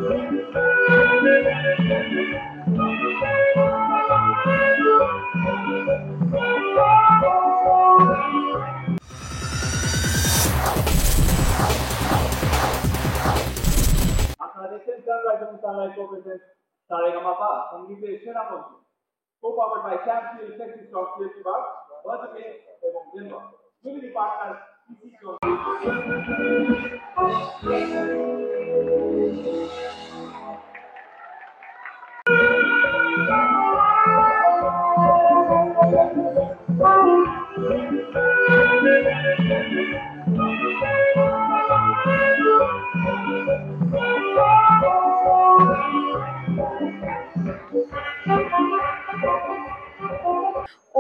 আপনারা দেখছেন সানরাইজ এবং সানরাইজ প্রেজেন্টস সারেগামাপা সঙ্গীতের সেরা মঞ্চ, co-powered by Champion Sexy Song Creative Arts, Budget এবং Denver. Community partners PC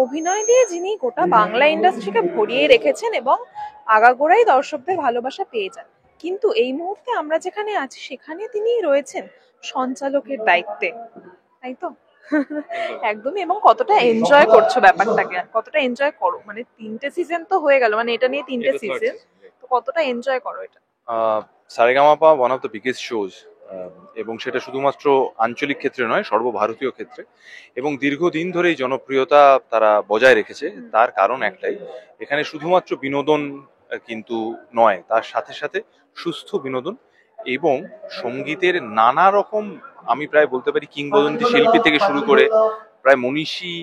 অভিনয় দিয়ে যিনি গোটা বাংলা ইন্ডাস্ট্রিকে ভরিয়ে রেখেছেন এবং আগাগোড়াই দর্শকদের ভালোবাসা পেয়ে যান, কিন্তু এই মুহূর্তে আমরা যেখানে আছি সেখানে তিনি রয়েছেন সঞ্চালকের দায়িত্বে, তাই তো? একদমই। এবং কতটা এনজয় করছো ব্যাপারটাকে, কতটা এনজয় করো, মানে 3টে সিজন তো হয়ে গেল, মানে এটা নিয়ে 3টে সিজন, তো কতটা এনজয় করো এটা? Sa Re Ga Ma Pa one of the biggest shows, এবং সেটা শুধুমাত্র আঞ্চলিক ক্ষেত্রে নয়, সর্বভারতীয় ক্ষেত্রে, এবং দীর্ঘদিন ধরেই জনপ্রিয়তা তারা বজায় রেখেছে। তার কারণ একটাই, এখানে শুধুমাত্র বিনোদন কিন্তু নয়, তার সাথে সাথে সুস্থ বিনোদন এবং সঙ্গীতের নানা রকম, আমি প্রায় বলতে পারি কিংবদন্তি শিল্পী থেকে শুরু করে প্রায় মনীষী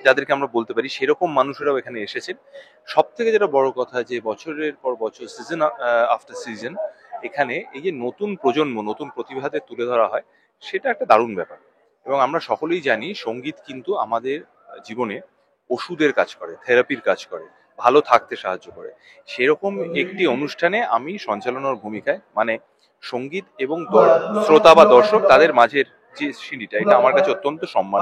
যাদেরকে আমরা বলতে পারি সেরকম মানুষেরাও এখানে এসেছেন। সব থেকে যেটা বড় কথা, যে বছরের পর বছর, সিজন আফটার সিজন এখানে এই যে নতুন প্রজন্ম, নতুন প্রতিভাদের তুলে ধরা হয়, সেটা একটা দারুণ ব্যাপার। এবং আমরা সকলেই জানি সঙ্গীত কিন্তু আমাদের জীবনে ওষুধের কাজ করে, থেরাপির কাজ করে, ভালো থাকতে সাহায্য করে। সেরকম একটি অনুষ্ঠানে আমি সঞ্চালনার ভূমিকায়, মানে সঙ্গীত এবং শ্রোতা বা দর্শক তাদের মাঝের যে সিঁড়িটা, এটা আমার কাছে অত্যন্ত সম্মান।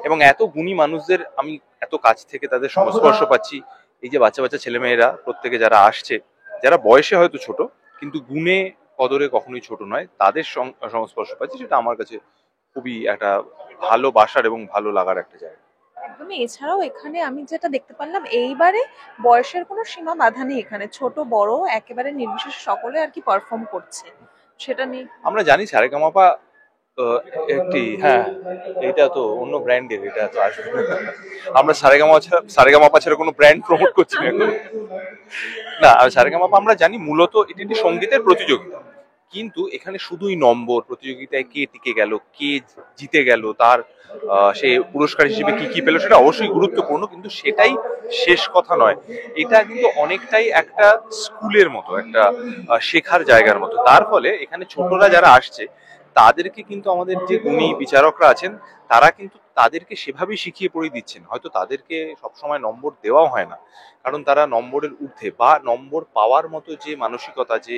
এবং এত গুণী মানুষদের আমি এত কাছ থেকে তাদের সংস্পর্শ পাচ্ছি। এই যে বাচ্চা বাচ্চা ছেলেমেয়েরা প্রত্যেকে যারা আসছে, যারা বয়সে হয়তো ছোট কিন্তু গুণে কদরে কখনোই ছোট নয়, তাদের সংস্পর্শ পাচ্ছি, সেটা আমার কাছে খুবই একটা ভালোবাসার এবং ভালো লাগার একটা জায়গা। একদমই। এছাড়াও এখানে আমি যেটা দেখতে পারলাম, এইবারে বয়সের কোনো সীমা বাধা নেই, এখানে ছোট বড় একেবারে নির্বিশেষে সকলে আর কি পারফর্ম করছে, সেটা নেই। আমরা জানি সারেগামাপা একটি, হ্যাঁ এটা তো অন্য ব্র্যান্ডের, এটা তো আসবে আমরা সারেগামাপা ছাড়া কোনো ব্র্যান্ড প্রমোট করছি না। সারেগামাপা আমরা জানি মূলত এটি একটি সঙ্গীতের প্রতিযোগিতা, কিন্তু এখানে শুধুই নম্বর, প্রতিযোগিতায় কে টিকে গেল, কে জিতে গেল, তার সে পুরস্কার হিসেবে কি কি পেল, সেটা অবশ্যই গুরুত্বপূর্ণ, কিন্তু সেটাই শেষ কথা নয়। এটা কিন্তু অনেকটাই একটা স্কুলের মতো, একটা শেখার জায়গার মতো। তার ফলে এখানে ছোটরা যারা আসছে তাদেরকে কিন্তু আমাদের যে গুণী বিচারকরা আছেন, তারা কিন্তু তাদেরকে সেভাবেই শিখিয়ে পড়িয়ে দিচ্ছেন। হয়তো তাদেরকে সবসময় নম্বর দেওয়াও হয় না, কারণ তারা নম্বরের ঊর্ধ্বে বা নম্বর পাওয়ার মতো যে মানসিকতা, যে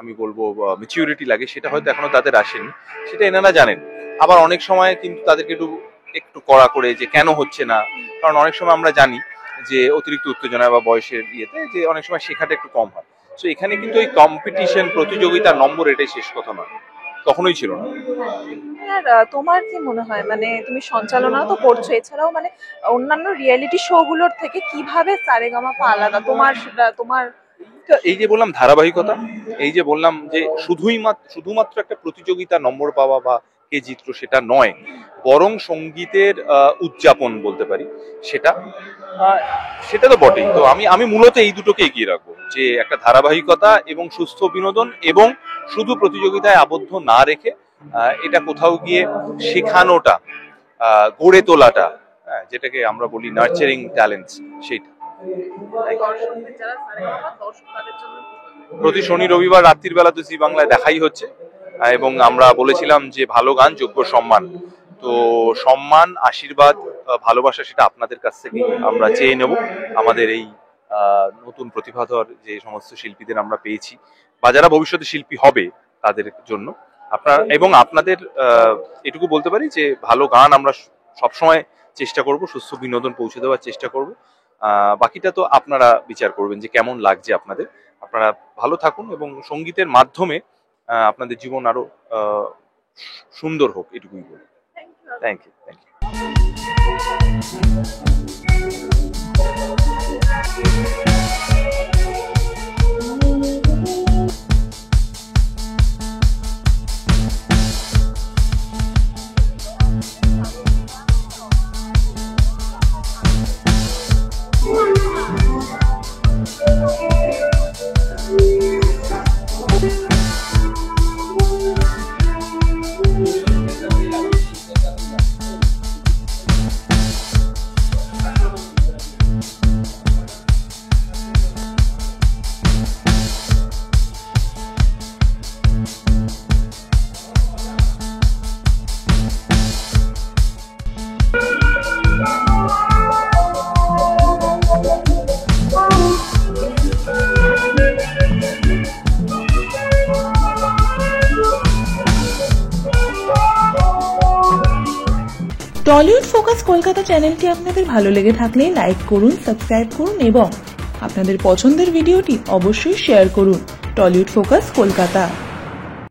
আমি বলবো ম্যাচিউরিটি লাগে, সেটা হয়তো এখনো তাদের আসেনি, সেটা এনারা জানেন। আবার অনেক সময় কিন্তু তাদেরকে একটু কড়া করে যে কেন হচ্ছে না, কারণ অনেক সময় আমরা জানি যে অতিরিক্ত উত্তেজনা বা বয়সের ইয়েতে যে অনেক সময় শেখাটা একটু কম হয়। তো এখানে কিন্তু এই কম্পিটিশন, প্রতিযোগিতা, নম্বর এটাই শেষ কথা নয়, কখনোই ছিল না। আর তোমার কি মনে হয়, মানে তুমি সঞ্চালনা তো করছো, এছাড়াও মানে অন্যান্য রিয়েলিটি শো গুলোর থেকে কিভাবে সারেগামাপা আলাদা তোমার? এই যে বললাম ধারাবাহিকতা, এই যে বললাম যে শুধুমাত্র একটা প্রতিযোগিতা, নম্বর পাওয়া বা কে জিতলো সেটা নয়, বরং সঙ্গীতের উদযাপন বলতে পারি, সেটা তো বটেই। তো আমি মূলত এই দুটোকে এগিয়ে রাখবো, যে একটা ধারাবাহিকতা এবং সুস্থ বিনোদন, এবং শুধু প্রতিযোগিতায় আবদ্ধ না রেখে এটা কোথাও গিয়ে শেখানোটা, গড়ে তোলাটা, যেটাকে আমরা বলি নার্চারিং ট্যালেন্টস, সেইটা। প্রতি শনি রবিবার রাত্রির বেলা তো জি বাংলায় দেখাই হচ্ছে, এবং আমরা বলেছিলাম যে ভালো গান যোগ্য সম্মান। তো সম্মান, আশীর্বাদ, ভালোবাসা সেটা আপনাদের কাছ থেকে আমরা চেয়ে নেব। আমাদের এই নতুন প্রতিভাধর যে সমস্ত শিল্পীদের আমরা পেয়েছি, বা যারা ভবিষ্যতে শিল্পী হবে তাদের জন্য এবং আপনাদের এটুকু বলতে পারি যে ভালো গান আমরা সবসময় চেষ্টা করব, সুস্থ বিনোদন পৌঁছে দেওয়ার চেষ্টা করব। বাকিটা তো আপনারা বিচার করবেন যে কেমন লাগছে আপনাদের। আপনারা ভালো থাকুন এবং সঙ্গীতের মাধ্যমে আপনাদের জীবন আরো সুন্দর হোক, এটুকুই বলি। Thank you. ফোকাস কলকাতা চ্যানেলটি আপনাদের ভালো লেগে থাকলে লাইক করুন, সাবস্ক্রাইব করুন এবং আপনাদের পছন্দের ভিডিওটি অবশ্যই শেয়ার করুন। Tollywood focus Kolkata.